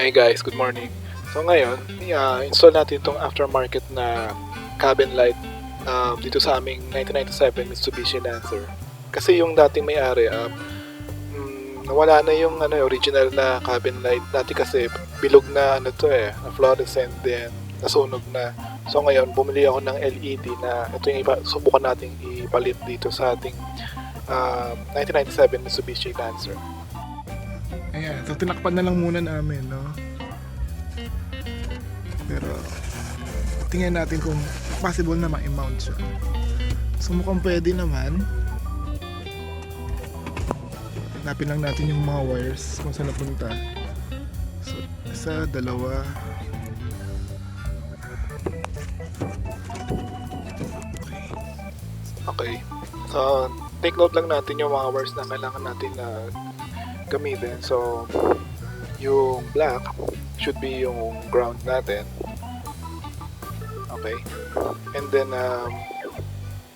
Hey guys, good morning. So ngayon, install natin itong aftermarket na cabin light dito sa aming 1997 Mitsubishi Lancer. Kasi yung dating may-ari, nawala na yung original na cabin light. Dati kasi bilog na na fluorescent, then nasunog na. So ngayon, bumili ako ng LED na ito yung subukan nating ipalit dito sa ating 1997 Mitsubishi Lancer. Ayan, so tinakpan na lang muna namin, no? Pero tingnan natin kung possible na ma-mount siya. So mukhang pwede naman. Hanapin lang natin yung mga wires kung saan napunta. So, isa, dalawa. Okay. So, take note lang natin yung mga wires na kailangan natin na gamitin. So, yung black should be yung ground natin. Okay. And then,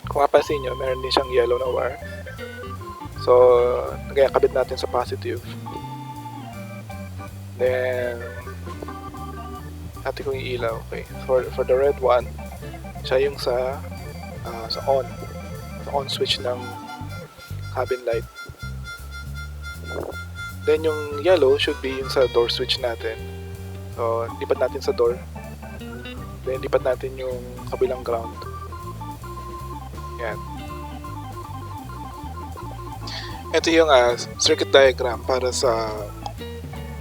kung mapapansin nyo, meron din siyang yellow na wire. So, nagkakabit natin sa positive. Then, natin kung iilaw. Okay. For the red one, siya yung sa on. Sa on switch ng cabin light. Then yung yellow should be yung sa door switch natin. So, lipat natin sa door. Then lipat natin yung kabilang ground. Yan. Ito yung circuit diagram para sa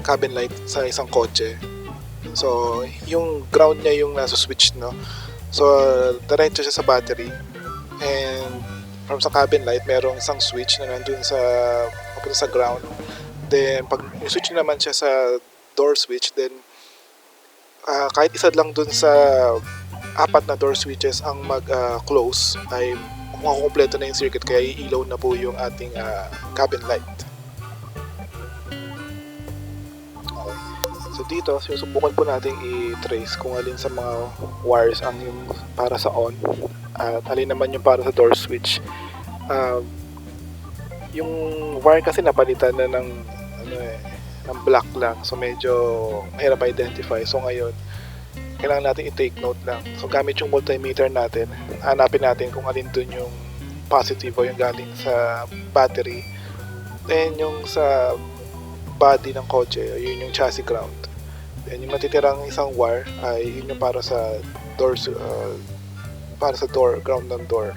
cabin light sa isang kotse. So, yung ground niya yung nasa switch, no? So, diretso siya sa battery. And from sa cabin light, merong isang switch na nandun papunta sa ground. Then, pag switch naman siya sa door switch, then kahit isa lang dun sa apat na door switches ang mag-close, ay makukumpleto na yung circuit, kaya iilaw na po yung ating cabin light. Okay. So dito, susubukan po natin i-trace kung alin sa mga wires ang yung para sa on at alin naman yung para sa door switch. Yung wire kasi napalitan na ng black lang, so medyo mahirap identify. So ngayon, kailangan natin i-take note lang. So gamit yung multimeter natin, hanapin natin kung alin dun yung positive o yung galing sa battery. Then yung sa body ng kotse, yun yung chassis ground. Then yung natitirang isang wire ay yun yung para sa door, ground ng door.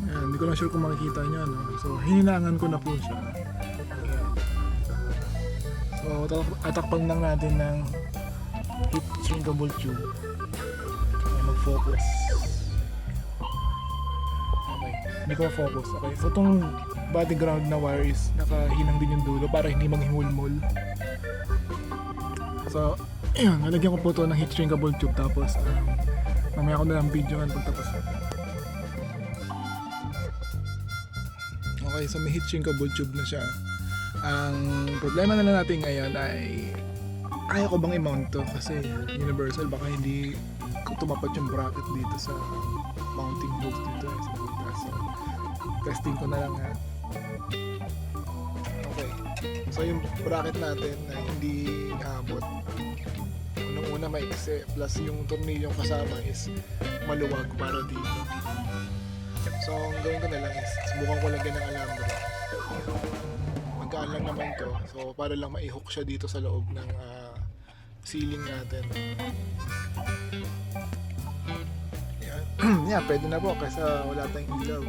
Ayan, hindi ko lang sure kung makikita nyo, no? So hininangan ko na po siya. Ayan. So atakpan lang natin ng heat shrinkable tube. Ayan, mag-focus. Okay, hindi ko ma-focus. Okay, so itong body ground na wire is nakahinang din yung dulo para hindi maghimulmul. So ayun, nalagyan ko po ito ng heat shrinkable tube, tapos mamaya ko na lang videoan pagtapos. Okay, so may heat shrinkable tube na siya. Ang problema na lang natin ngayon ay kaya ko bang i-mount to, kasi universal, baka hindi tumapat yung bracket dito sa mounting holes dito sa butas. So testing ko na lang ha. Okay, so yung bracket natin na hindi abot, unang-una maiksi, plus yung tornilyong kasama is maluwag para dito. So ang gawin ko na lang is subukan ko lagyan ng alambre. Magkaan lang naman to, so para lang mai-hook siya dito sa loob ng ceiling natin. Yan. Yan, pwede na po kasi wala tayong ilaw.